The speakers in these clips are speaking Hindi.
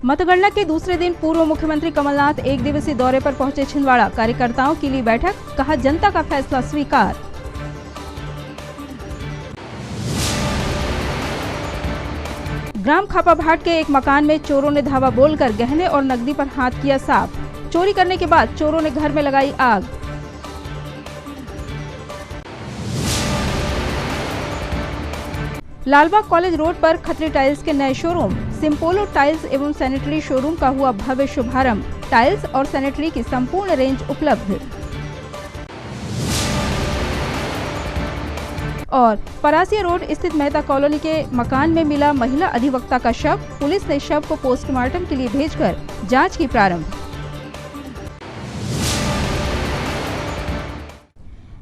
मतगणना के दूसरे दिन पूर्व मुख्यमंत्री कमलनाथ एक दिवसीय दौरे पर पहुंचे छिंदवाड़ा। कार्यकर्ताओं की ली बैठक, कहा जनता का फैसला स्वीकार। ग्राम खापाभाट के एक मकान में चोरों ने धावा बोलकर गहने और नकदी पर हाथ किया साफ। चोरी करने के बाद चोरों ने घर में लगाई आग। लालबाग कॉलेज रोड पर खत्री टाइल्स के नए शोरूम सिम्पोलो टाइल्स एवं सैनिटरी शोरूम का हुआ भव्य शुभारंभ। टाइल्स और सैनिटरी की संपूर्ण रेंज उपलब्ध। और परासिया रोड स्थित मेहता कॉलोनी के मकान में मिला महिला अधिवक्ता का शव। पुलिस ने शव को पोस्टमार्टम के लिए भेजकर जांच की प्रारंभ।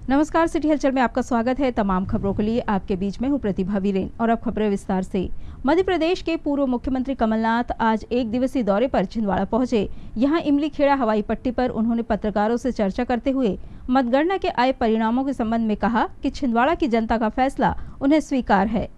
नमस्कार, सिटी हलचल में आपका स्वागत है। तमाम खबरों के लिए आपके बीच में हूं प्रतिभा वीरेन और अब खबरें विस्तार से। मध्य प्रदेश के पूर्व मुख्यमंत्री कमलनाथ आज एक दिवसीय दौरे पर छिंदवाड़ा पहुंचे। यहां इमली खेड़ा हवाई पट्टी पर उन्होंने पत्रकारों से चर्चा करते हुए मतगणना के आए परिणामों के संबंध में कहा कि छिंदवाड़ा की जनता का फैसला उन्हें स्वीकार है।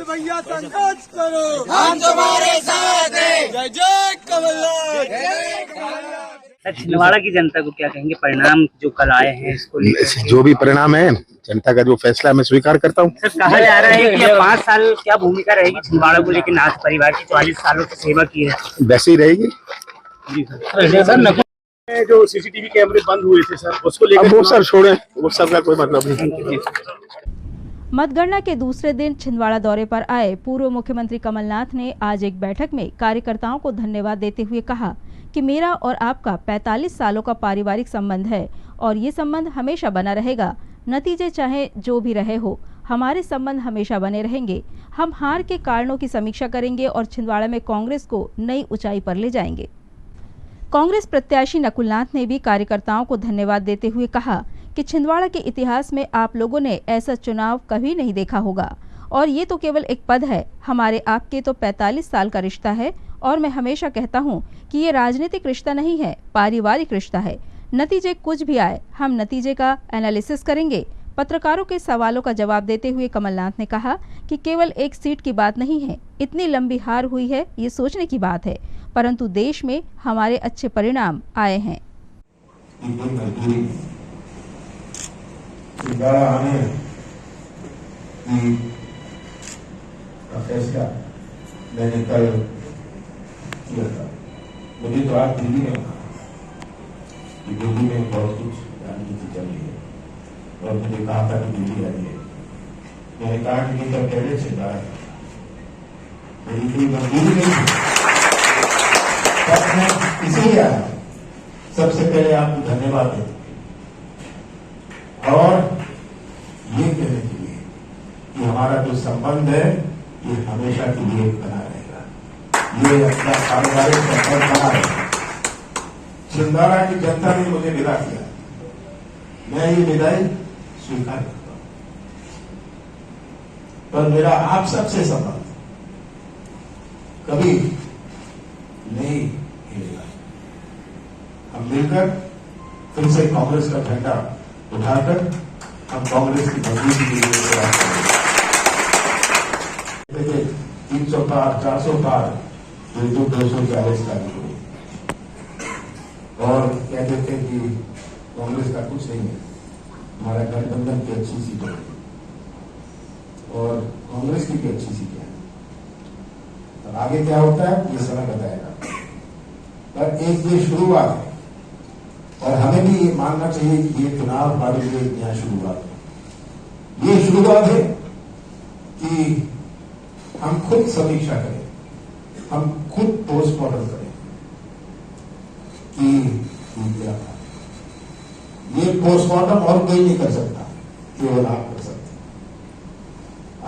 भैया संघर्ष करो, हम तुम्हारे साथ हैं। जय जय कमलनाथ। छिंदवाड़ा की जनता को क्या कहेंगे, परिणाम जो कल आए हैं इसको लेकर? जो भी परिणाम है, जनता का जो फैसला है मैं स्वीकार करता हूँ। सर, कहा जा रहा है कि 5 साल क्या भूमिका रहेगी छिंदवाड़ा को लेकर? नाथ परिवार की 44 सालों की सेवा की है, वैसे ही रहेगी। जी सर। जो सीसीटीवी कैमरे बंद हुए थे सर, उसको लेकर वो सर छोड़े, वो सब का कोई मतलब नहीं। मतगणना के दूसरे दिन छिंदवाड़ा दौरे पर आए पूर्व मुख्यमंत्री कमलनाथ ने आज एक बैठक में कार्यकर्ताओं को धन्यवाद देते हुए कहा कि मेरा और आपका 45 सालों का पारिवारिक संबंध है और ये संबंध हमेशा बना रहेगा। नतीजे चाहे जो भी रहे हो, हमारे संबंध हमेशा बने रहेंगे। हम हार के कारणों की समीक्षा करेंगे और छिंदवाड़ा में कांग्रेस को नई ऊंचाई पर ले जाएंगे। कांग्रेस प्रत्याशी नकुलनाथ ने भी कार्यकर्ताओं को धन्यवाद देते हुए कहा कि छिंदवाड़ा के इतिहास में आप लोगों ने ऐसा चुनाव कभी नहीं देखा होगा और ये तो केवल एक पद है। हमारे आपके तो 45 साल का रिश्ता है और मैं हमेशा कहता हूँ कि ये राजनीतिक रिश्ता नहीं है, पारिवारिक रिश्ता है। नतीजे कुछ भी आए, हम नतीजे का एनालिसिस करेंगे। पत्रकारों के सवालों का जवाब देते हुए कमलनाथ ने कहा कि केवल एक सीट की बात नहीं है, इतनी लंबी हार हुई है ये सोचने की बात है, परंतु देश में हमारे अच्छे परिणाम आए हैं। फैसला मैंने कल किया था। मुझे तो आज दिल्ली में कि दिल्ली में बहुत कुछ राजनीति चल रही है और मुझे कहा था कि दिल्ली आइए। मैंने कहा कि नहीं, पहले से कहा मेरी कोई मजबूरी नहीं थी, मैं इसीलिए आया। सबसे पहले आपको धन्यवाद देते और ये कहने के लिए कि हमारा जो संबंध है ये हमेशा के लिए बना रहेगा। ये अपना पारिवारिक संबंध बना रहेगा। छिंदवाड़ा की जनता ने मुझे विदा किया, मैं ये विदाई स्वीकार करता हूं, पर मेरा आप सबसे संबंध कभी नहीं हिलेगा। हम मिलकर फिर से कांग्रेस का झंडा उठाकर हम कांग्रेस की मजबूती के लिए प्रयास करेंगे। 300 पार, 400 पार, 240 का भी हुई और कहते थे कि कांग्रेस का कुछ नहीं है, हमारा गठबंधन की अच्छी सीट है और कांग्रेस की भी अच्छी सीट है। और आगे क्या होता है ये समय बताएगा, पर एक ये शुरुआत है और हमें भी ये मानना चाहिए कि ये चुनाव हमारे लिए नया शुरुआत है। ये शुरुआत है कि हम खुद समीक्षा करें, हम खुद पोस्टमार्टम करें कि क्या था। ये पोस्टमार्टम और कोई नहीं कर सकता, केवल आप कर सकते।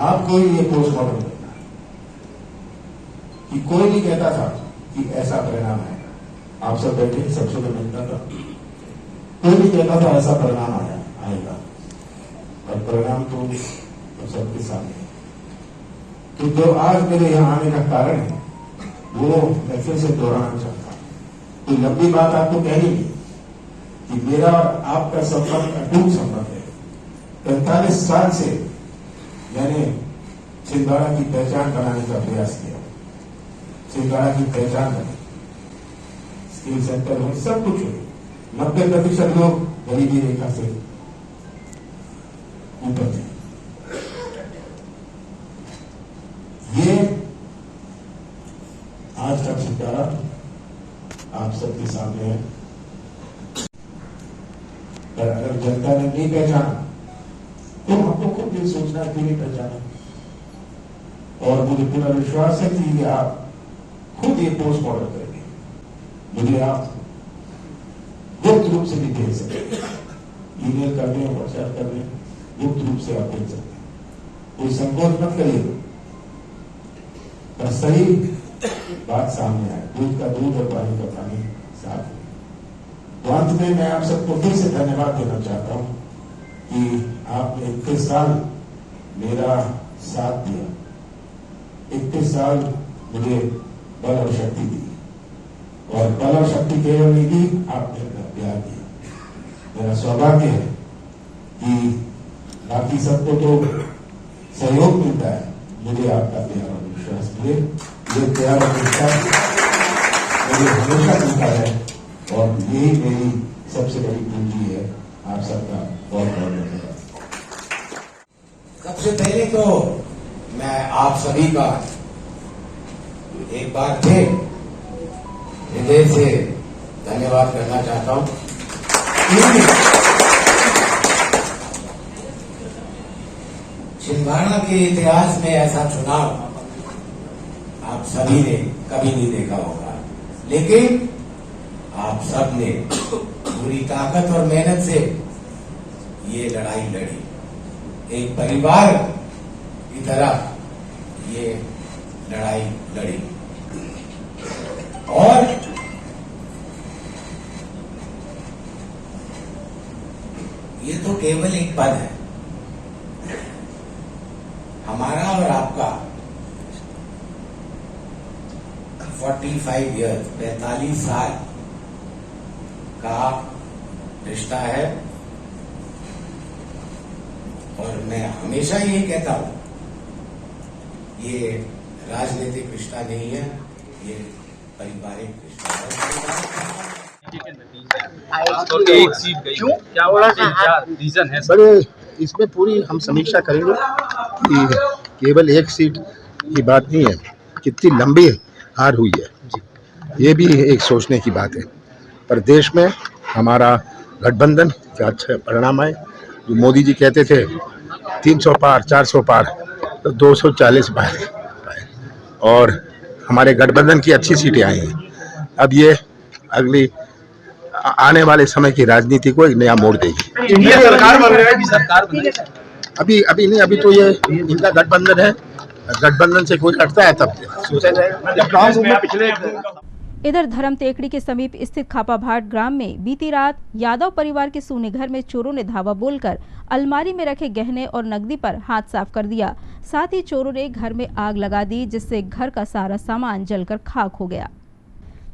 आपको ही ये पोस्टमार्टम करना है कि कोई नहीं कहता था कि ऐसा परिणाम आएगा। आप सब बैठे, सबसे तो मिलता था, कोई नहीं कहता था ऐसा परिणाम आएगा और परिणाम तो सबके सामने। तो जो आज मेरे यहाँ आने का कारण है वो मैं फिर से दोहराना चाहता हूँ। कोई लंबी बात आपको कहनी नहीं कि मेरा और आपका संबंध अटूट संबंध है। 45 साल से मैंने छिंदवाड़ा की पहचान बनाने का प्रयास किया। छिंदवाड़ा की पहचान बनी, स्किल सेंटर हुए, सब कुछ हुए। 90% लोग गरीबी रेखा से ऊपर थे। ये आज का छिंदवाड़ा आप सबके सामने है। पर अगर जनता ने नहीं पहचाना तो हमको खुद ये सोचना है कि नहीं पहचाना। और मुझे पूरा विश्वास है कि आप खुद ये पोस्ट मॉडल करेंगे। मुझे आप गुप्त रूप से भी भेज सकते हैं, ईमेल कर दें, व्हाट्सएप कर दें, गुप्त रूप से आप भेज सकते हैं। कोई संकोच मत करिएगा, पर सही बात सामने आए, दूध का दूध और पानी का पानी साफ। तो अंत में मैं आप सबको फिर से धन्यवाद देना चाहता हूं कि आपने 21 साल मेरा साथ दिया, 21 साल मुझे बल और शक्ति दी, और बल और शक्ति केवल नहीं दी, आपने अपना प्यार दिया। मेरा सौभाग्य है कि बाकी सबको तो सहयोग मिलता है, मुझे आपका प्यार और विश्वास मिले। ये प्यार और विश्वास मुझे हमेशा मिलता है, और यही मेरी सबसे बड़ी पूंजी है। आप सबका बहुत बहुत धन्यवाद। सबसे पहले तो मैं आप सभी का एक बार फिर हृदय से धन्यवाद करना चाहता हूं। छिंदवाड़ा के इतिहास में ऐसा चुनाव आप सभी ने कभी नहीं देखा होगा, लेकिन आप सब ने पूरी ताकत और मेहनत से ये लड़ाई लड़ी, एक परिवार की तरह ये लड़ाई लड़ी। और ये तो केवल एक पद है, हमारा और आपका 45 ईयर्स 45 साल का रिश्ता है। और मैं हमेशा यही कहता हूं, ये राजनीतिक रिश्ता नहीं है, ये पारिवारिक रिश्ता है। एक सीट गई, क्या बोला, क्या रीजन है? बड़े इसमें पूरी हम समीक्षा करेंगे कि केवल एक सीट की बात नहीं है, कितनी लंबी हार हुई है, ये भी एक सोचने की बात है। पर देश में हमारा गठबंधन का अच्छा परिणाम है। जो मोदी जी कहते थे 300 पार 400 पार, तो 240 पार, और हमारे गठबंधन की अच्छी सीटें आई हैं। अब ये अगली आने वाले समय की राजनीति को एक नया मोड़ देगी। इंडिया सरकार बन रहा है कि सरकार बन रही है? अभी नहीं, अभी तो ये इनका गठबंधन है, गठबंधन से कोई हटता है तब सोचा जाएगा। इधर धर्म टेकड़ी के समीप स्थित खापाभाट ग्राम में बीती रात यादव परिवार के सूने घर में चोरों ने धावा बोलकर अलमारी में रखे गहने और नकदी पर हाथ साफ कर दिया। साथ ही चोरों ने घर में आग लगा दी, जिससे घर का सारा सामान जलकर खाक हो गया।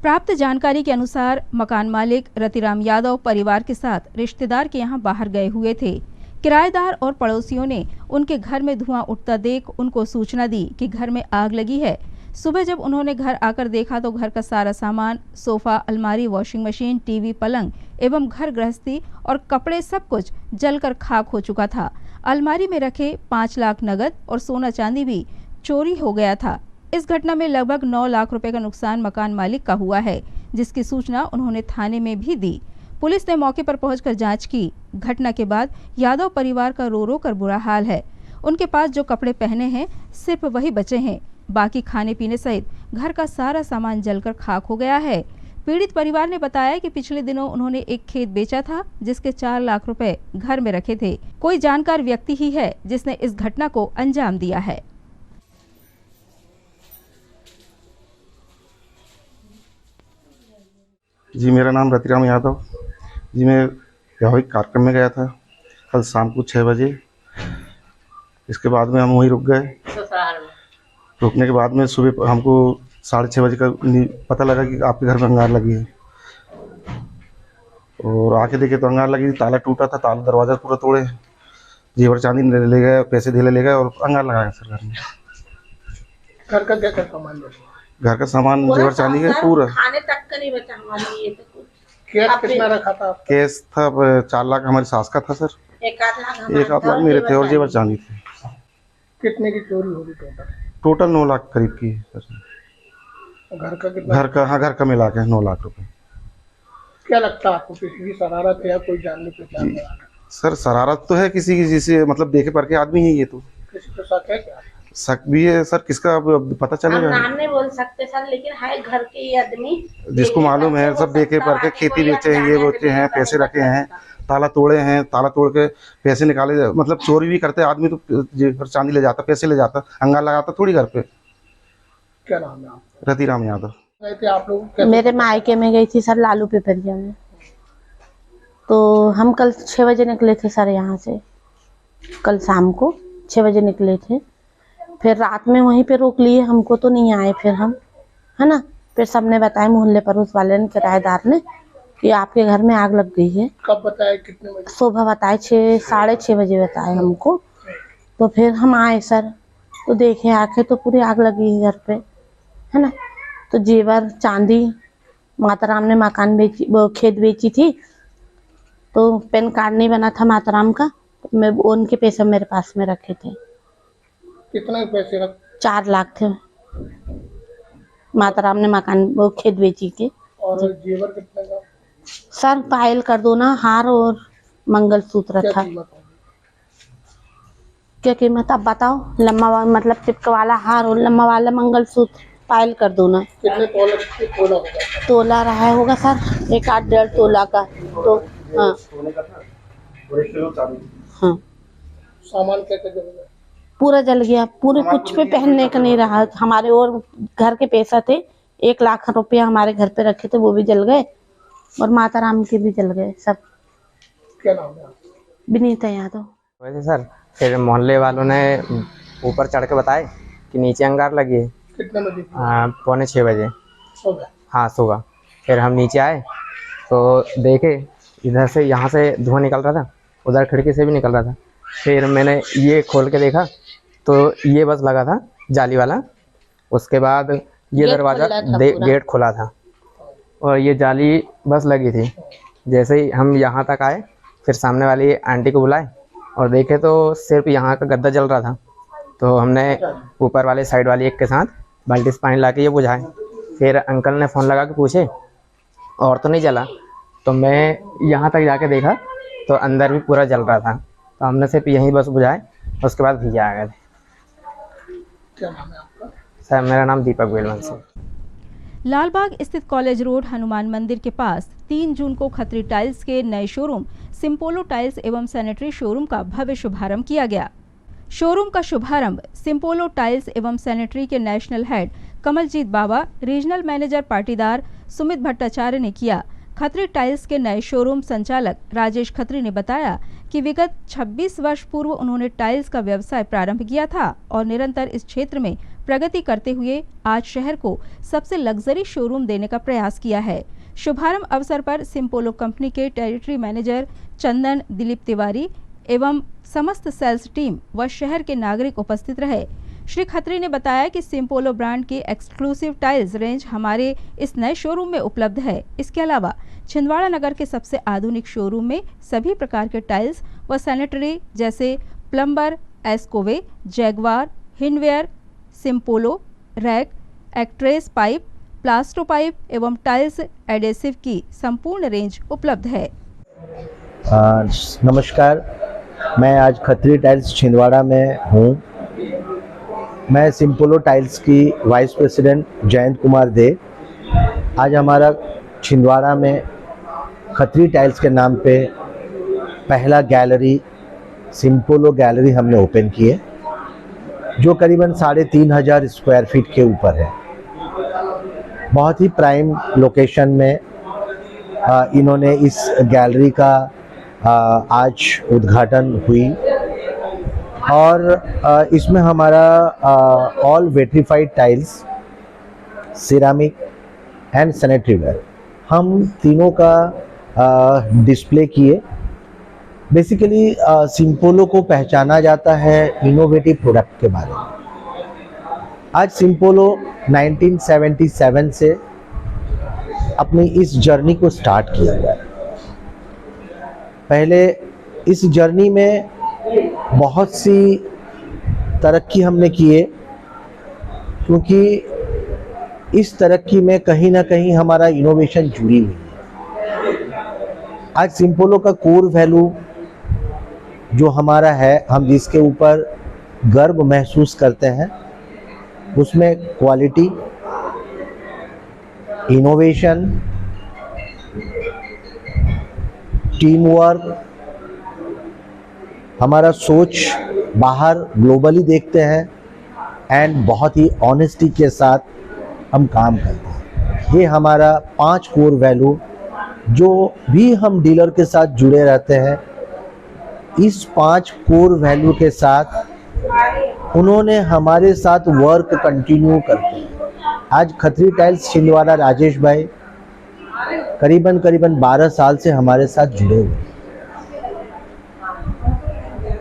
प्राप्त जानकारी के अनुसार मकान मालिक रतिराम यादव परिवार के साथ रिश्तेदार के यहां बाहर गए हुए थे। किराएदार और पड़ोसियों ने उनके घर में धुआं उठता देख उनको सूचना दी कि घर में आग लगी है। सुबह जब उन्होंने घर आकर देखा तो घर का सारा सामान, सोफा, अलमारी, वॉशिंग मशीन, टीवी, पलंग एवं घर गृहस्थी और कपड़े सब कुछ जलकर खाक हो चुका था। अलमारी में रखे 5 लाख नगद और सोना चांदी भी चोरी हो गया था। इस घटना में लगभग 9 लाख रुपए का नुकसान मकान मालिक का हुआ है, जिसकी सूचना उन्होंने थाने में भी दी। पुलिस ने मौके पर पहुंचकर जांच की। घटना के बाद यादव परिवार का रो रो कर बुरा हाल है। उनके पास जो कपड़े पहने हैं सिर्फ वही बचे हैं, बाकी खाने पीने सहित घर का सारा सामान जलकर खाक हो गया है। पीड़ित परिवार ने बताया कि पिछले दिनों उन्होंने एक खेत बेचा था, जिसके 4 लाख रुपए घर में रखे थे। कोई जानकार व्यक्ति ही है जिसने इस घटना को अंजाम दिया है। जी, मेरा नाम रतिराम यादव जी। मैं वैवाहिक कार्यक्रम में गया था कल शाम को 6 बजे। इसके बाद में हम वहीं रुक गए। रुकने के बाद में सुबह हमको 6:30 बजे का पता लगा कि आपके घर में अंगार लगी है। और आके देखे तो अंगार लगी, ताला टूटा था, ताला दरवाजा पूरा तोड़े, जेवर चांदी ले गए, पैसे ढीले ले गए और अंगार लगाया सर घर में। घर का क्या क्या सामान ले? घर का सामान जेवर चांदी का पूरा। खाने तक का नहीं बचा हमारे लिए तो कुछ। कैश कितना रखा था आपका? केस था 4 लाख हमारी सास का था सर, 1 लाख मेरे थे और जेवर चांदी थे। कितने की चोरी होगी टोटल? टोटल 9 लाख करीब की है सर। घर का कितना? घर का मिला के 9 लाख रुपए। क्या लगता है आपको, किसी की शरारत है या कोई जानने पहचान वाला? सर शरारत तो है किसी की, जिसे मतलब देखे पर के आदमी है ये तो। किसी को शक है क्या? शक भी है सर, किसका अब पता चलेगा। नाम नहीं बोल सकते सर, लेकिन है घर के ये आदमी जिसको मालूम है सब देखे पर के, खेती बेचे हैं, ये बेचे हैं, पैसे रखे हैं, ताला तोड़े हैं, ताला तोड़ के पैसे निकाले, मतलब चोरी भी करते आदमी तो जेवर चांदी ले जाता, पैसे ले जाता, अंगार लगाता थोड़ी घर पे। क्या नाम है आपका? रतिराम यादव। गए थे आप लोग? मेरे मायके में गई थी सर, लालू पिपरिया में। तो हम कल 6 बजे निकले थे सर यहाँ से, कल शाम को 6 बजे निकले थे। फिर रात में वहीं पे रोक लिए, हमको तो नहीं आए फिर हम, है ना। फिर सबने बताया, मोहल्ले पर उस वाले ने, किराएदार ने, कि आपके घर में आग लग गई है। कब बताया, कितने बजे? सुबह बताए 6-6:30 बजे बताए हमको। तो फिर हम आए सर, तो देखे आके तो पूरी आग लगी है घर पे, है ना। तो जेवर चांदी, माताराम ने मकान बेची, वो खेत बेची थी, तो पैन कार्ड नहीं बना था माताराम का, तो मैं उनके पैसे मेरे पास में रखे थे। कितने पैसे रख? 4 लाख थे। माताराम ने मकान, वो खेत बेची के। और जेवर कितने का? सर पायल कर दो ना, हार और मंगलसूत्र था। क्या कीमत आप बताओ? लम्बा मतलब चिपका वाला हार और लम्बा वाला मंगलसूत्र, पायल कर दो ना। कितने तोला होगा? तोला रहा होगा सर, 1-8-1.5 तोला का। तो हाँ हाँ, सामान क्या क्या जल गया? पूरा जल गया, पूरे कुछ पे पहनने का नहीं रहा हमारे। और घर के पैसा थे 1 लाख रुपया हमारे घर पे रखे थे, वो भी जल गए, और माताराम के भी जल गए सब। क्या नाम है? विनीता यादव। वैसे सर फिर मोहल्ले वालों ने ऊपर चढ़ के बताए कि नीचे अंगार लगी है। कितने बजे? 5:45 बजे सुबह? हाँ सुबह। फिर हम नीचे आए तो देखे इधर से, यहाँ से धुआं निकल रहा था, उधर खिड़की से भी निकल रहा था। फिर मैंने ये खोल के देखा तो ये बस लगा था जाली वाला, उसके बाद ये दरवाज़ा गेट खुला था और ये जाली बस लगी थी। जैसे ही हम यहाँ तक आए, फिर सामने वाली आंटी को बुलाए और देखे तो सिर्फ यहाँ का गद्दा जल रहा था। तो हमने ऊपर वाले साइड वाली एक के साथ बाल्टी से पानी ला के ये बुझाए। फिर अंकल ने फ़ोन लगा के पूछे और तो नहीं जला, तो मैं यहाँ तक जाके देखा तो अंदर भी पूरा जल रहा था। तो हमने सिर्फ यहीं बस बुझाए, उसके बाद भैया आ गए थे। क्या नाम है आपका? सर मेरा नाम दीपक बेलवंशी। लालबाग स्थित कॉलेज रोड हनुमान मंदिर के पास 3 जून को खत्री टाइल्स के नए शोरूम सिम्पोलो टाइल्स एवं सैनिटरी शोरूम का भव्य शुभारंभ किया गया। शोरूम का शुभारंभ सिम्पोलो टाइल्स एवं सैनिटरी के नेशनल हेड कमलजीत बाबा, रीजनल मैनेजर पाटीदार सुमित भट्टाचार्य ने किया। खत्री टाइल्स के नए शोरूम संचालक राजेश खत्री ने बताया कि विगत 26 वर्ष पूर्व उन्होंने टाइल्स का व्यवसाय प्रारंभ किया था और निरंतर इस क्षेत्र में प्रगति करते हुए आज शहर को सबसे लग्जरी शोरूम देने का प्रयास किया है। शुभारंभ अवसर पर सिम्पोलो कंपनी के टेरिटरी मैनेजर चंदन, दिलीप तिवारी एवं समस्त सेल्स टीम व शहर के नागरिक उपस्थित रहे। श्री खत्री ने बताया कि सिम्पोलो ब्रांड की एक्सक्लूसिव टाइल्स रेंज हमारे इस नए शोरूम में उपलब्ध है। इसके अलावा छिंदवाड़ा नगर के सबसे आधुनिक शोरूम में सभी प्रकार के टाइल्स व सैनिटरी जैसे प्लम्बर, एस्कोवे, जैगवार, हिंडवेयर, सिम्पोलो, रैक, एक्ट्रेस पाइप, प्लास्टो पाइप एवं टाइल्स एडेसिव की संपूर्ण रेंज उपलब्ध है। नमस्कार, मैं आज खत्री टाइल्स छिंदवाड़ा में हूँ। मैं सिम्पोलो टाइल्स की वाइस प्रेसिडेंट जयंत कुमार दे। आज हमारा छिंदवाड़ा में खत्री टाइल्स के नाम पे पहला गैलरी सिम्पोलो गैलरी हमने ओपन की है, जो करीबन 3,500 स्क्वायर फीट के ऊपर है। बहुत ही प्राइम लोकेशन में इन्होंने इस गैलरी का आज उद्घाटन हुई और इसमें हमारा all vitrified tiles ceramic and sanitary ware, हम तीनों का डिस्प्ले किए। बेसिकली सिम्पोलो को पहचाना जाता है इनोवेटिव प्रोडक्ट के बारे में। आज सिम्पोलो 1977 से अपनी इस जर्नी को स्टार्ट किया हुआ है। पहले इस जर्नी में बहुत सी तरक्की हमने किए, क्योंकि इस तरक्की में कहीं ना कहीं हमारा इनोवेशन जुड़ी हुई है। आज सिम्पोलो का कोर वैल्यू जो हमारा है, हम जिसके ऊपर गर्व महसूस करते हैं, उसमें क्वालिटी, इनोवेशन, टीम वर्क, हमारा सोच बाहर ग्लोबली देखते हैं एंड बहुत ही ऑनेस्टी के साथ हम काम करते हैं। ये हमारा 5 कोर वैल्यू, जो भी हम डीलर के साथ जुड़े रहते हैं, इस 5 कोर वैल्यू के साथ उन्होंने हमारे साथ वर्क कंटिन्यू करते हैं। आज खत्री टाइल्स छिंदवाड़ा राजेश भाई करीबन 12 साल से हमारे साथ जुड़े हुए हैं।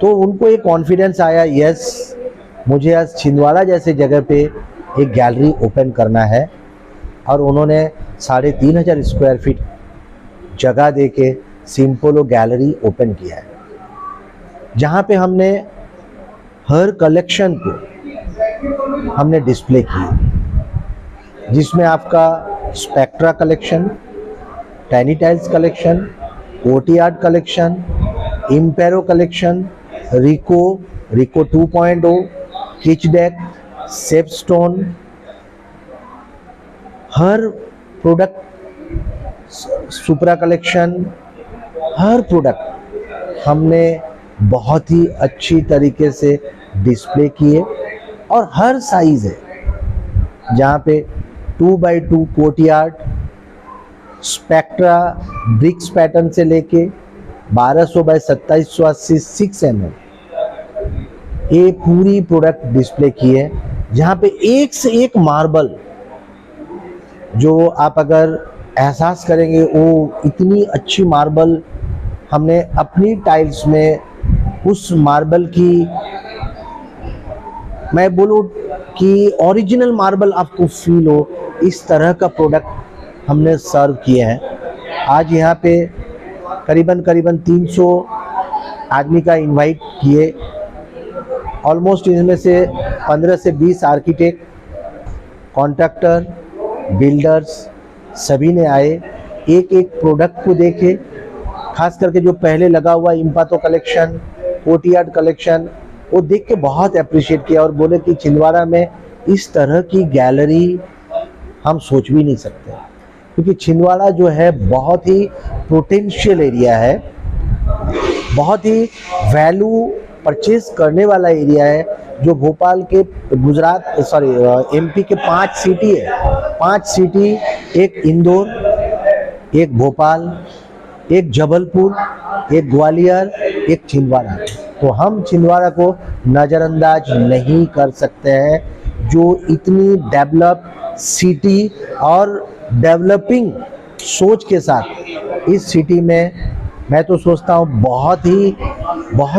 तो उनको एक कॉन्फिडेंस आया, यस मुझे आज छिंदवाड़ा जैसे जगह पे एक गैलरी ओपन करना है, और उन्होंने 3500 स्क्वायर फीट जगह देके सिम्पोलो गैलरी ओपन किया है, जहाँ पे हमने हर कलेक्शन को हमने डिस्प्ले किया, जिसमें आपका स्पेक्ट्रा कलेक्शन, टैनी टाइल्स कलेक्शन, ओटीआर्ट कलेक्शन, इम्पेरो कलेक्शन, रिको 2.0, किच डेक, सेप स्टोन, हर प्रोडक्ट, सुपरा कलेक्शन, हर प्रोडक्ट हमने बहुत ही अच्छी तरीके से डिस्प्ले किए। और हर साइज है, जहाँ पे 2x2 courtyard, spectra BRICS pattern से लेके 1200 बाय 2780 6 mm, ये पूरी प्रोडक्ट डिस्प्ले की है, जहाँ पे एक से एक मार्बल जो आप अगर एहसास करेंगे, वो इतनी अच्छी मार्बल हमने अपनी टाइल्स में, उस मार्बल की मैं बोलूँ कि ओरिजिनल मार्बल आपको फील हो, इस तरह का प्रोडक्ट हमने सर्व किए हैं। आज यहाँ पे करीबन 300 आदमी का इनवाइट किए, ऑलमोस्ट इनमें से 15 से 20 आर्किटेक्ट, कॉन्ट्रैक्टर, बिल्डर्स सभी ने आए, एक एक प्रोडक्ट को देखे। खास करके जो पहले लगा हुआ इम्पातो कलेक्शन, कोटियार्ड कलेक्शन, वो देख के बहुत अप्रिशिएट किया और बोले कि छिंदवाड़ा में इस तरह की गैलरी हम सोच भी नहीं सकते, क्योंकि छिंदवाड़ा जो है बहुत ही पोटेंशियल एरिया है, बहुत ही वैल्यू परचेज करने वाला एरिया है, जो भोपाल के एमपी के 5 सिटी है, 5 सिटी, एक इंदौर, एक भोपाल, एक जबलपुर, एक ग्वालियर, एक छिंदवाड़ा। तो हम छिंदवाड़ा को नज़रअंदाज नहीं कर सकते हैं, जो इतनी डेवलप सिटी और डेवलपिंग सोच के साथ इस सिटी में मैं तो सोचता हूँ बहुत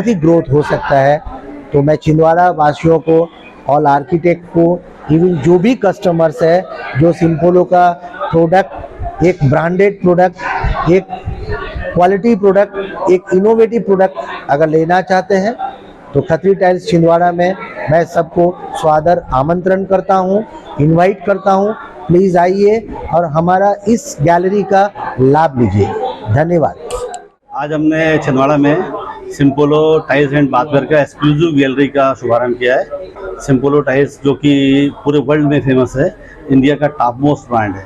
ही ग्रोथ हो सकता है। तो मैं छिंदवाड़ा वासियों को, ऑल आर्किटेक्ट को, इवन जो भी कस्टमर्स है जो सिम्पोलो का प्रोडक्ट, एक ब्रांडेड प्रोडक्ट, एक क्वालिटी प्रोडक्ट, एक इनोवेटिव प्रोडक्ट अगर लेना चाहते हैं, तो खत्री टाइल्स छिंदवाड़ा में मैं सबको स्वादर आमंत्रण करता हूं, इनवाइट करता हूं। प्लीज़ आइए और हमारा इस गैलरी का लाभ लीजिए। धन्यवाद। आज हमने छिंदवाड़ा में सिम्पोलो टाइल्स एंड बाथवेयर का एक्सक्लूसिव गैलरी का शुभारंभ किया है। सिम्पोलो टाइल्स जो कि पूरे वर्ल्ड में फेमस है, इंडिया का टॉप मोस्ट ब्रांड है।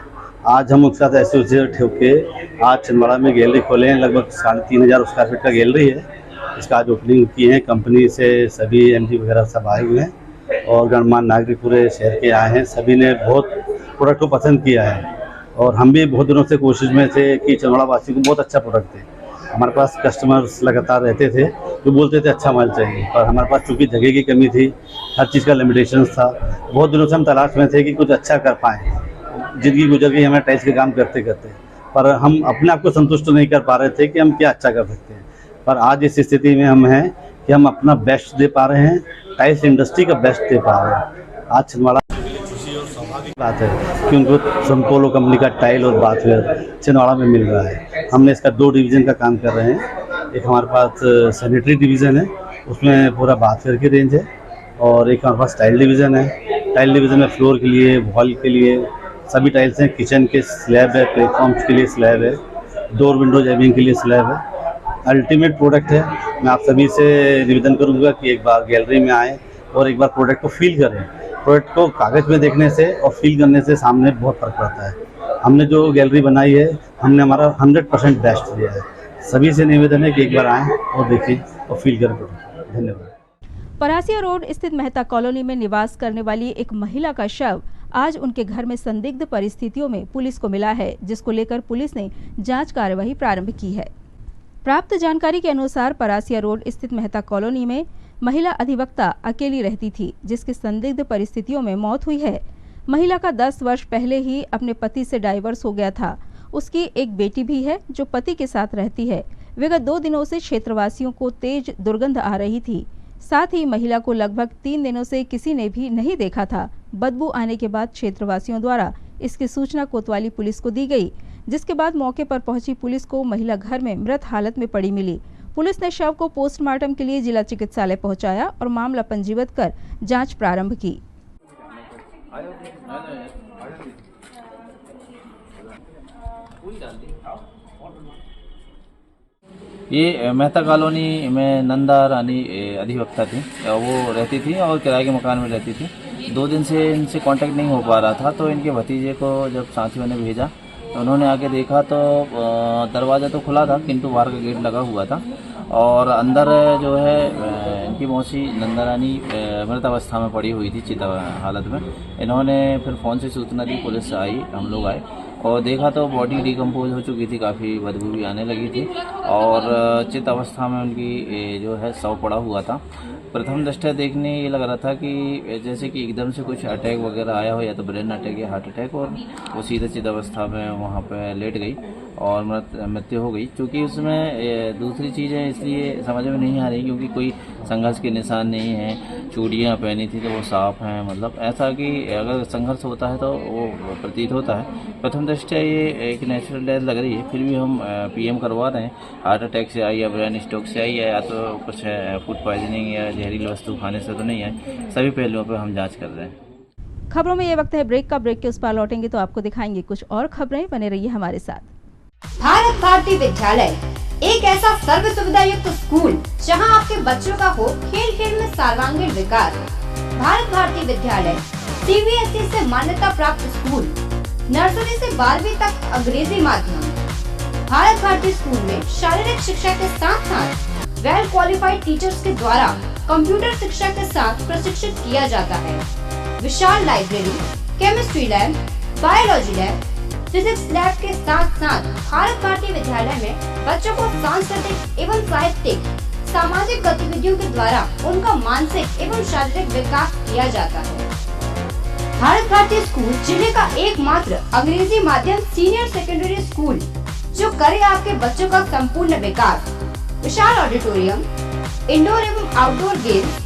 आज हम उसके साथ एसोसिएट होकर आज छिंदवाड़ा में गैलरी खोले हैं। लगभग 3500 स्क्वायर फीट का गैलरी है। इसका आज ओपनिंग किए हैं। कंपनी से सभी एमडी वगैरह सब आए हुए हैं और गणमान्य नागरिक पूरे शहर के आए हैं। सभी ने बहुत प्रोडक्ट को पसंद किया है और हम भी बहुत दिनों से कोशिश में थे कि छिंदवाड़ा वासी को बहुत अच्छा प्रोडक्ट दे। हमारे पास कस्टमर्स लगातार रहते थे जो बोलते थे अच्छा माल चाहिए, पर हमारे पास चूँकि जगह की कमी थी, हर चीज़ का लिमिटेशंस था। बहुत दिनों से हम तलाश में थे कि कुछ अच्छा कर पाएँ जिंदगी गुजर गई हमें टाइल्स के काम करते करते, पर हम अपने आप को संतुष्ट नहीं कर पा रहे थे कि हम क्या अच्छा कर सकते हैं। पर आज इस स्थिति में हम हैं कि हम अपना बेस्ट दे पा रहे हैं, टाइल्स इंडस्ट्री का बेस्ट दे पा रहे हैं। आज छिंदवाड़ा खुशी और सौभाग्य की बात है कि उनको सिम्पोलो कंपनी का टाइल और बाथवेयर छिंदवाड़ा में मिल रहा है। हमने इसका 2 डिवीज़न का काम कर रहे हैं। एक हमारे पास सैनिटरी डिवीज़न है, उसमें पूरा बाथवेयर की रेंज है, और एक हमारे पास टाइल डिवीज़न है। टाइल डिवीज़न में फ्लोर के लिए, वॉल के लिए सभी टाइल्स हैं। किचन के स्लैब है, प्लेटफॉर्म्स के लिए स्लैब है, डोर विंडो जैबिंग के लिए स्लैब है। अल्टीमेट प्रोडक्ट है। मैं आप सभी से निवेदन करूंगा कि एक बार गैलरी में आएँ और एक बार प्रोडक्ट को फील करें। प्रोडक्ट को कागज़ में देखने से और फील करने से सामने बहुत फ़र्क पड़ता है। हमने जो गैलरी बनाई है, हमने हमारा 100% बेस्ट दिया है। सभी से निवेदन है कि एक बार आएँ और देखें और फील करें प्रोडक्ट। धन्यवाद। परासिया रोड स्थित मेहता कॉलोनी में निवास करने वाली एक महिला का शव आज उनके घर में संदिग्ध परिस्थितियों में पुलिस को मिला है, जिसको लेकर पुलिस ने जांच कार्यवाही प्रारंभ की है। प्राप्त जानकारी के अनुसार परासिया रोड स्थित मेहता कॉलोनी में महिला अधिवक्ता अकेली रहती थी, जिसकी संदिग्ध परिस्थितियों में मौत हुई है। महिला का 10 वर्ष पहले ही अपने पति से डाइवोर्स हो गया था। उसकी एक बेटी भी है जो पति के साथ रहती है। विगत 2 दिनों से क्षेत्रवासियों को तेज दुर्गंध आ रही थी। साथ ही महिला को लगभग 3 दिनों से किसी ने भी नहीं देखा था। बदबू आने के बाद क्षेत्रवासियों द्वारा इसकी सूचना कोतवाली पुलिस को दी गई, जिसके बाद मौके पर पहुंची पुलिस को महिला घर में मृत हालत में पड़ी मिली। पुलिस ने शव को पोस्टमार्टम के लिए जिला चिकित्सालय पहुंचाया और मामला पंजीबद्ध कर जांच प्रारंभ की। ये मेहता कॉलोनी में नंदा रानी अधिवक्ता थी, वो रहती थी और किराए के मकान में रहती थी। 2 दिन से इनसे कांटेक्ट नहीं हो पा रहा था, तो इनके भतीजे को जब साथियों ने भेजा तो उन्होंने आके देखा तो दरवाज़ा तो खुला था, किंतु बाहर का गेट लगा हुआ था और अंदर जो है इनकी मौसी नंदा रानी मृत अवस्था में पड़ी हुई थी, चिता हालत में। इन्होंने फिर फ़ोन से सूचना दी, पुलिस आई, हम लोग आए और देखा तो बॉडी डिकम्पोज हो चुकी थी, काफ़ी बदबू भी आने लगी थी और चित अवस्था में उनकी जो है शव पड़ा हुआ था। प्रथम दृष्टया देखने ये लग रहा था कि जैसे कि एकदम से कुछ अटैक वगैरह आया हो, या तो ब्रेन अटैक या हार्ट अटैक, और वो सीधे चित अवस्था में वहाँ पे लेट गई और मृत्यु हो गई। क्योंकि उसमें दूसरी चीज़ें इसलिए समझ में नहीं आ रही क्योंकि कोई संघर्ष के निशान नहीं है, चूड़ियाँ पहनी थी तो वो साफ हैं, मतलब ऐसा कि अगर संघर्ष होता है तो वो प्रतीत होता है। प्रथम दृष्टया ये एक नेचुरल डेथ लग रही है, फिर भी हम पीएम करवा रहे हैं। हार्ट अटैक से आई या ब्रेन स्ट्रोक से आई है या तो कुछ फूड पॉइजनिंग या जहरीली वस्तु खाने से तो नहीं है। सभी पहलुओं पर हम जाँच कर रहे हैं। खबरों में ये वक्त है ब्रेक का। ब्रेक के उस पार लौटेंगे तो आपको दिखाएंगे कुछ और खबरें। बने रहिए हमारे साथ। भारत भारती विद्यालय एक ऐसा सर्व सुविधा युक्त स्कूल जहां आपके बच्चों का हो खेल खेल में सर्वांगीण विकास। भारत भारती विद्यालय सीबीएसई से मान्यता प्राप्त स्कूल, नर्सरी से 12वीं तक अंग्रेजी माध्यम। भारत भारती स्कूल में शारीरिक शिक्षा के साथ साथ वेल क्वालिफाइड टीचर्स के द्वारा कंप्यूटर शिक्षा के साथ प्रशिक्षित किया जाता है। विशाल library, chemistry lab, biology lab, physics lab के साथ साथ भारत भारती विद्यालय में बच्चों को सांस्कृतिक एवं साहित्यिक सामाजिक गतिविधियों के द्वारा उनका मानसिक एवं शारीरिक विकास किया जाता है। भारत भारती स्कूल जिले का एकमात्र अंग्रेजी माध्यम सीनियर सेकेंडरी स्कूल जो करे आपके बच्चों का संपूर्ण विकास। विशाल ऑडिटोरियम, इंडोर एवं आउटडोर गेम्स,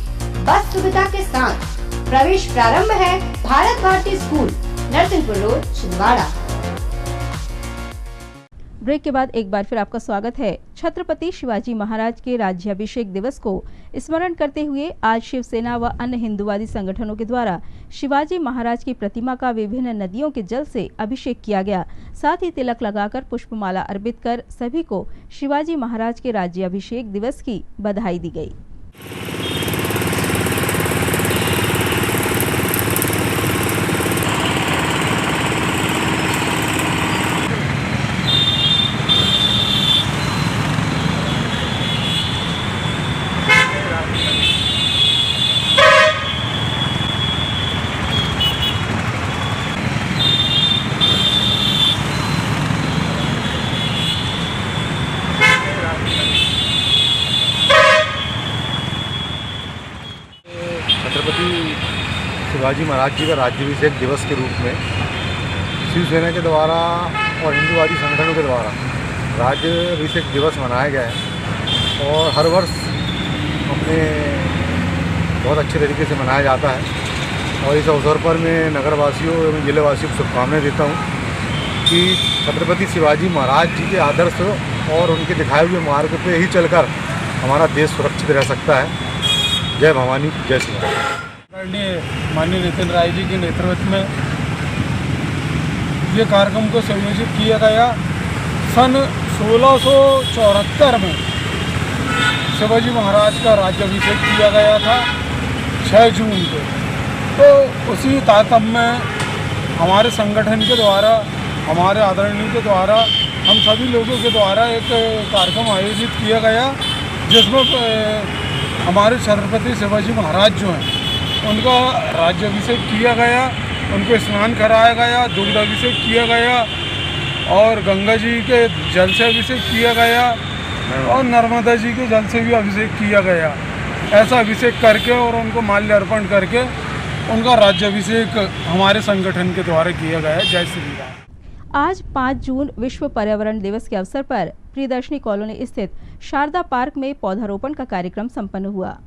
बस सुविधा के साथ प्रवेश प्रारंभ है। Bharat Bharati school, Narsinghpur road, Chhindwara. Break के बाद एक बार फिर आपका स्वागत है। छत्रपति शिवाजी महाराज के राज्याभिषेक दिवस को स्मरण करते हुए आज शिवसेना व अन्य हिंदुवादी संगठनों के द्वारा शिवाजी महाराज की प्रतिमा का विभिन्न नदियों के जल से अभिषेक किया गया। साथ ही तिलक लगाकर पुष्पमाला अर्पित कर सभी को शिवाजी महाराज के राज्याभिषेक दिवस की बधाई दी गई। छत्रपति शिवाजी महाराज जी का राज्याभिषेक दिवस के रूप में शिवसेना के द्वारा और हिंदूवादी संगठनों के द्वारा राज्य अभिषेक दिवस मनाया गया है और हर वर्ष अपने बहुत अच्छे तरीके से मनाया जाता है। और इस अवसर पर मैं नगरवासियों एवं जिलेवासियों को शुभकामनाएं देता हूँ कि छत्रपति शिवाजी महाराज जी के आदर्श और उनके दिखाए हुए मार्ग पे ही चलकर हमारा देश सुरक्षित रह सकता है। जय भवानी, जय श्री राम। माननीय नितिन राय जी के नेतृत्व में ये कार्यक्रम को संयोजित किया गया। सन 1674 में शिवाजी महाराज का राज्याभिषेक किया गया था 6 जून को। तो उसी तारतम्य में हमारे संगठन के द्वारा, हमारे आदरणीय के द्वारा, हम सभी लोगों के द्वारा एक कार्यक्रम आयोजित किया गया जिसमें हमारे छत्रपति शिवाजी महाराज जो हैं उनका राज्याभिषेक किया गया, उनको स्नान कराया गया, दुग्धाभिषेक किया गया और गंगा जी के जल से अभिषेक किया गया और नर्मदा जी के जल से भी अभिषेक किया गया। ऐसा अभिषेक करके और उनको माल्य अर्पण करके उनका राज्याभिषेक हमारे संगठन के द्वारा किया गया। जय श्री राम। आज 5 जून विश्व पर्यावरण दिवस के अवसर पर प्रियदर्शनी कॉलोनी स्थित शारदा पार्क में पौधारोपण का कार्यक्रम संपन्न हुआ।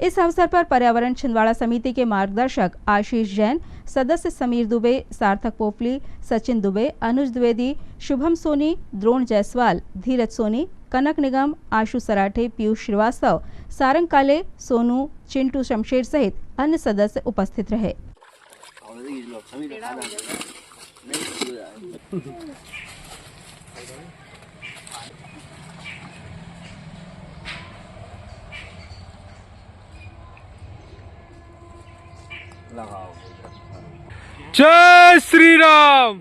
इस अवसर पर पर्यावरण छिंदवाड़ा समिति के मार्गदर्शक आशीष जैन, सदस्य समीर दुबे, सार्थक पोपली, सचिन दुबे, अनुज द्विवेदी, शुभम सोनी, द्रोण जायसवाल, धीरज सोनी, कनक निगम, आशु सराठे, पीयूष श्रीवास्तव, सारंग काले, सोनू, चिंटू शमशेर सहित अन्य सदस्य उपस्थित रहे। जय श्री राम,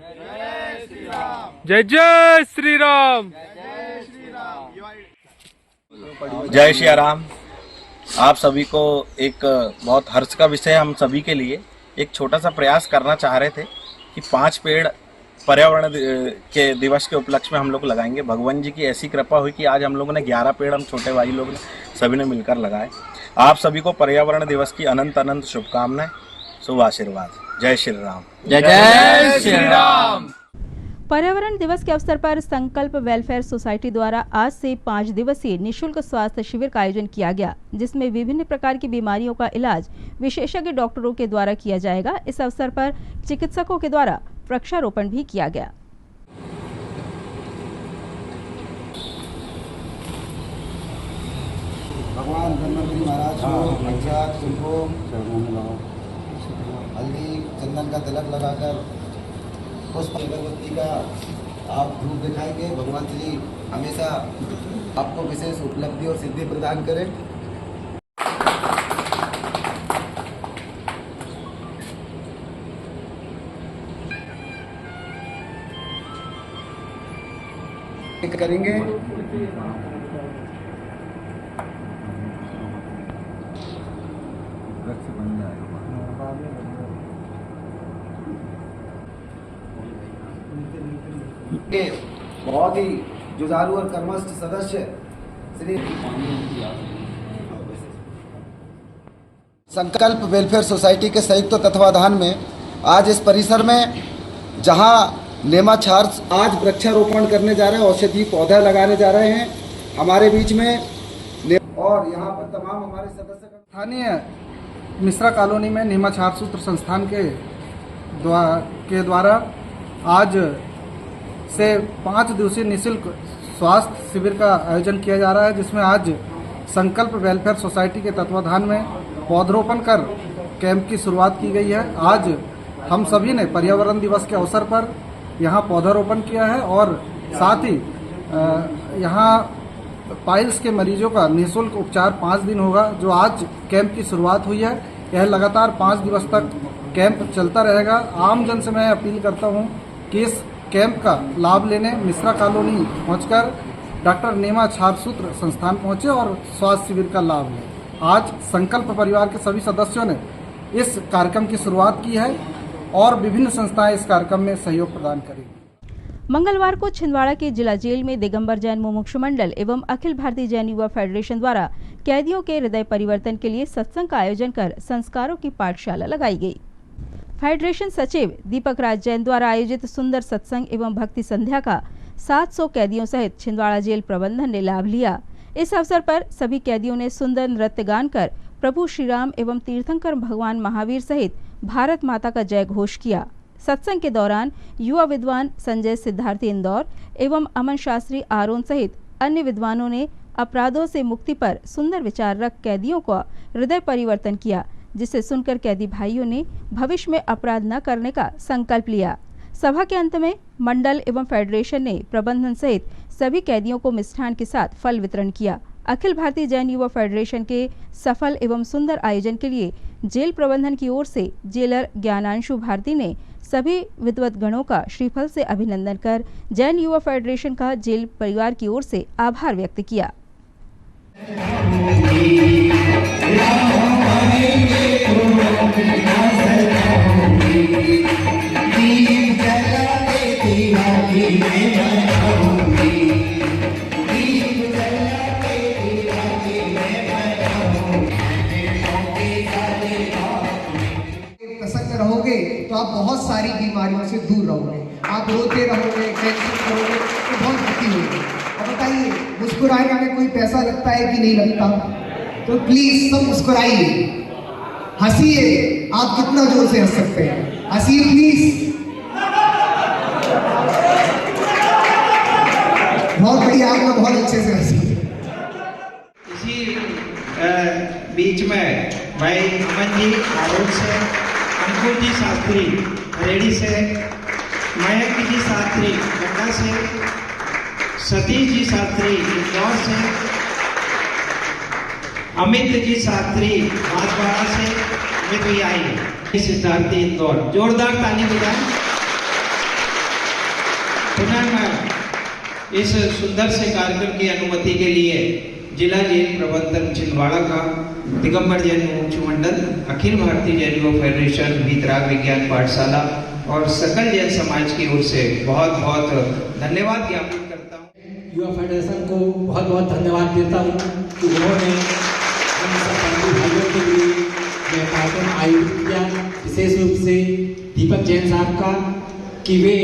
जय जय श्री राम, जय श्री राम। आप सभी को एक बहुत हर्ष का विषय, हम सभी के लिए एक छोटा सा प्रयास करना चाह रहे थे कि 5 पेड़ पर्यावरण के दिवस के उपलक्ष्य में हम लोग लगाएंगे। भगवान जी की ऐसी कृपा हुई कि आज हम लोगों ने 11 पेड़, हम छोटे भाई लोग ने सभी ने मिलकर लगाए। आप सभी को पर्यावरण दिवस की अनंत अनंत शुभकामनाएं, शुभ आशीर्वाद। जय श्री राम, जय जय श्री राम। पर्यावरण दिवस के अवसर पर संकल्प वेलफेयर सोसाइटी द्वारा आज से 5 दिवसीय निःशुल्क स्वास्थ्य शिविर का आयोजन किया गया, जिसमें विभिन्न प्रकार की बीमारियों का इलाज विशेषज्ञ डॉक्टरों के द्वारा किया जाएगा। इस अवसर पर चिकित्सकों के द्वारा वृक्षारोपण भी किया गया। भगवान धन्वंतरी महाराज को प्रसाद, तुमको हल्दी चंदन का तिलक लगाकर पुष्प अगरबत्ती का आप धूप दिखाएंगे। भगवान श्री हमेशा आपको विशेष उपलब्धि और सिद्धि प्रदान करें। करेंगे बहुत ही जुझारू और कर्मठ सदस्य श्री संकल्प वेलफेयर सोसाइटी के संयुक्त तत्वाधान में आज इस परिसर में जहां नेमा छार्स आज वृक्षारोपण करने जा रहे हैं, औषधि पौधा लगाने जा रहे हैं हमारे बीच में, और यहाँ पर तमाम हमारे सदस्य स्थानीय मिश्रा कॉलोनी में नेमा छार सूत्र संस्थान के द्वारा आज से 5 दिवसीय निःशुल्क स्वास्थ्य शिविर का आयोजन किया जा रहा है, जिसमें आज संकल्प वेलफेयर सोसाइटी के तत्वाधान में पौधरोपण कर कैंप की शुरुआत की गई है। आज हम सभी ने पर्यावरण दिवस के अवसर पर यहाँ पौधारोपण किया है और साथ ही यहाँ पाइल्स के मरीजों का निःशुल्क उपचार 5 दिन होगा, जो आज कैंप की शुरुआत हुई है। यह लगातार 5 दिवस तक कैंप चलता रहेगा। आम जन से मैं अपील करता हूँ कि इस कैंप का लाभ लेने मिश्रा कॉलोनी पहुंचकर डॉक्टर नेमा छार सूत्र संस्थान पहुंचे और स्वास्थ्य शिविर का लाभ लें। आज संकल्प परिवार के सभी सदस्यों ने इस कार्यक्रम की शुरुआत की है और विभिन्न संस्थाएं इस कार्यक्रम में सहयोग प्रदान करेंगी। मंगलवार को छिंदवाड़ा के जिला जेल में दिगंबर जैन मुमुक्षु मंडल एवं अखिल भारतीय जैन युवा फेडरेशन द्वारा कैदियों के हृदय परिवर्तन के लिए सत्संग का आयोजन कर संस्कारों की पाठशाला लगाई गई। फेडरेशन सचिव दीपक राज जैन द्वारा आयोजित सुंदर सत्संग एवं भक्ति संध्या का 700 कैदियों सहित छिंदवाड़ा जेल प्रबंधन ने लाभ लिया। इस अवसर पर सभी कैदियों ने सुंदर नृत्य गान कर प्रभु श्री राम एवं तीर्थंकर भगवान महावीर सहित भारत माता का जय घोष किया। सत्संग के दौरान युवा विद्वान संजय सिद्धार्थी इंदौर एवं अमन शास्त्री आरोन सहित अन्य विद्वानों ने अपराधों से मुक्ति पर सुंदर विचार रख कैदियों को हृदय परिवर्तन किया, जिसे सुनकर कैदी भाइयों ने भविष्य में अपराध न करने का संकल्प लिया। सभा के अंत में मंडल एवं फेडरेशन ने प्रबंधन सहित सभी कैदियों को मिष्ठान के साथ फल वितरण किया। अखिल भारतीय जैन युवा फेडरेशन के सफल एवं सुंदर आयोजन के लिए जेल प्रबंधन की ओर से जेलर ज्ञानांशु भारती ने सभी विद्वत गणों का श्रीफल से अभिनंदन कर जैन युवा फेडरेशन का जेल परिवार की ओर से आभार व्यक्त किया। प्रसन्न रहोगे तो आप बहुत सारी बीमारियों से दूर रहोगे। आप रोते रहोगे, टेंशन करोगे तो बहुत दुखी होगी। अब बताइए, मुस्कुराने में कोई पैसा लगता है कि नहीं लगता? तो प्लीज सब मुस्कुराइए, हंसिए। आप कितना जोर से हंस सकते हैं, हंसिए प्लीज। बहुत बढ़िया, आप लोग बहुत अच्छे से हंसिए। इसी बीच में भाई अमन जी आरोप से, अंकुर जी शास्त्री हरेड़ी से, मयंक जी शास्त्री गंगा से, सतीश जी शास्त्री इंदौर से, अमित जी शास्त्री बांसवाड़ा से, अमित भी आएंगे, सिद्धार्थी इंदौर। जोरदार ताली बजाएं। पुनः मैं इस सुंदर से कार्यक्रम की अनुमति के लिए जिला जेल प्रबंधन छिंदवाड़ा का दिगंबर जैन मुख्य मंडल, अखिल भारतीय जैन युवा फेडरेशन, वीतराग विज्ञान पाठशाला और सकल जैन समाज की ओर से बहुत बहुत धन्यवाद ज्ञापित करता हूँ। युवा फेडरेशन को बहुत बहुत धन्यवाद देता हूँ कि उन्होंने हम सब भाइयों के लिए यह कार्यक्रम आयोजित किया, विशेष रूप से दीपक जैन साहब का, कि वे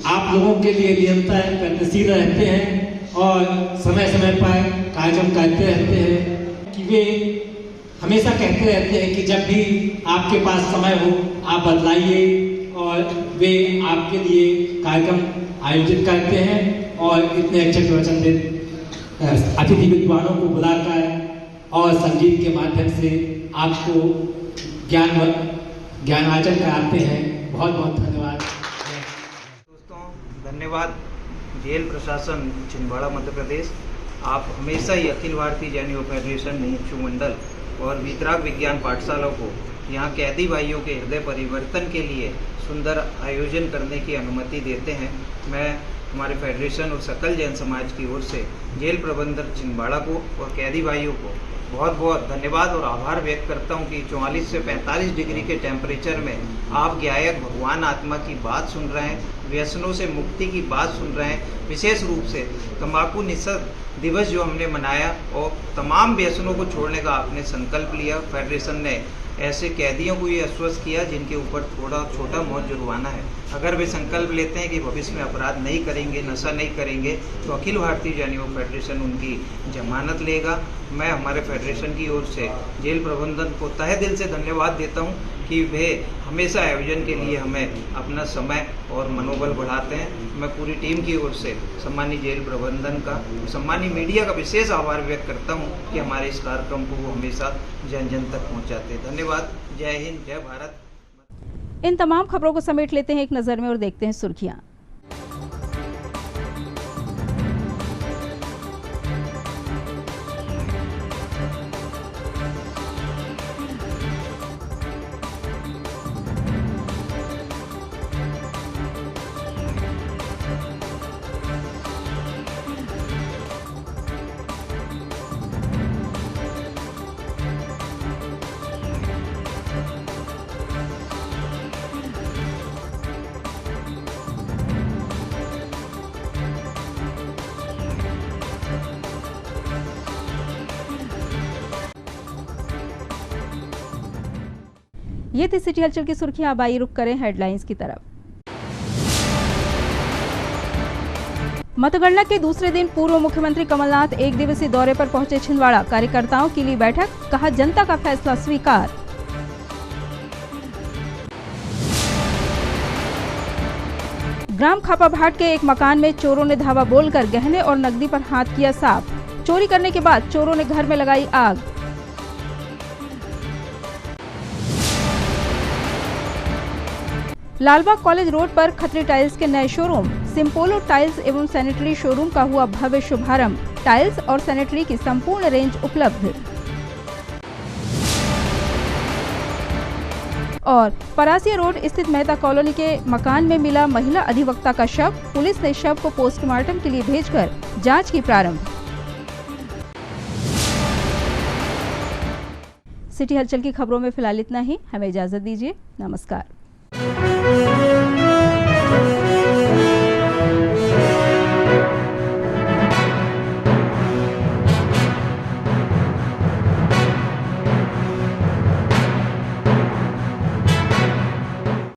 आप लोगों के लिए निरंतर प्रयत्नशील रहते हैं और समय समय पर कार्यक्रम करते रहते हैं, कि वे हमेशा कहते रहते हैं कि जब भी आपके पास समय हो आप बतलाइए, और वे आपके लिए कार्यक्रम आयोजित करते हैं और इतने अच्छे प्रवचन अतिथि विद्वानों को बुलाकर और संगीत के माध्यम से आपको ज्ञानार्जन कराते हैं। बहुत बहुत धन्यवाद दोस्तों। धन्यवाद जेल प्रशासन छिंदवाड़ा मध्य प्रदेश। आप हमेशा ही अखिल भारतीय जैन युवा फेडरेशन मुख्य मंडल और वीतराग विज्ञान पाठशाला को यहाँ कैदी भाइयों के हृदय परिवर्तन के लिए सुंदर आयोजन करने की अनुमति देते हैं। मैं हमारे फेडरेशन और सकल जैन समाज की ओर से जेल प्रबंधन छिंदवाड़ा को और कैदी भाइयों को बहुत बहुत धन्यवाद और आभार व्यक्त करता हूं कि 44 से 45 डिग्री के टेम्परेचर में आप गायक भगवान आत्मा की बात सुन रहे हैं, व्यसनों से मुक्ति की बात सुन रहे हैं। विशेष रूप से तंबाकू निषेध दिवस जो हमने मनाया और तमाम व्यसनों को छोड़ने का आपने संकल्प लिया। फेडरेशन ने ऐसे कैदियों को ये आश्वस्त किया जिनके ऊपर थोड़ा छोटा बहुत जुर्माना है। अगर वे संकल्प लेते हैं कि भविष्य में अपराध नहीं करेंगे, नशा नहीं करेंगे, तो अखिल भारतीय जैन युवा फेडरेशन उनकी जमानत लेगा। मैं हमारे फेडरेशन की ओर से जेल प्रबंधन को तहे दिल से धन्यवाद देता हूं कि वे हमेशा आयोजन के लिए हमें अपना समय और मनोबल बढ़ाते हैं। मैं पूरी टीम की ओर से सम्मानीय जेल प्रबंधन का, सम्मानीय मीडिया का विशेष आभार व्यक्त करता हूं कि हमारे इस कार्यक्रम को वो हमेशा जन जन तक पहुंचाते हैं। धन्यवाद। जय हिंद, जय भारत। इन तमाम खबरों को समेट लेते हैं एक नज़र में और देखते हैं सुर्खियां। ये थी सिटी हलचल की सुर्खियां। अब आइए रुक करें हेडलाइंस की तरफ। मतगणना के दूसरे दिन पूर्व मुख्यमंत्री कमलनाथ एक दिवसीय दौरे पर पहुंचे छिंदवाड़ा। कार्यकर्ताओं की ली बैठक, कहा जनता का फैसला स्वीकार। ग्राम खापाभाट के एक मकान में चोरों ने धावा बोलकर गहने और नकदी पर हाथ किया साफ। चोरी करने के बाद चोरों ने घर में लगाई आग। लालबाग कॉलेज रोड पर खत्री टाइल्स के नए शोरूम, सिम्पोलो टाइल्स एवं सैनिटरी शोरूम का हुआ भव्य शुभारंभ। टाइल्स और सैनिटरी की संपूर्ण रेंज उपलब्ध। और परासिया रोड स्थित मेहता कॉलोनी के मकान में मिला महिला अधिवक्ता का शव। पुलिस ने शव को पोस्टमार्टम के लिए भेजकर जांच की प्रारंभ। सिटी हलचल की खबरों में फिलहाल इतना ही। हमें इजाजत दीजिए। नमस्कार।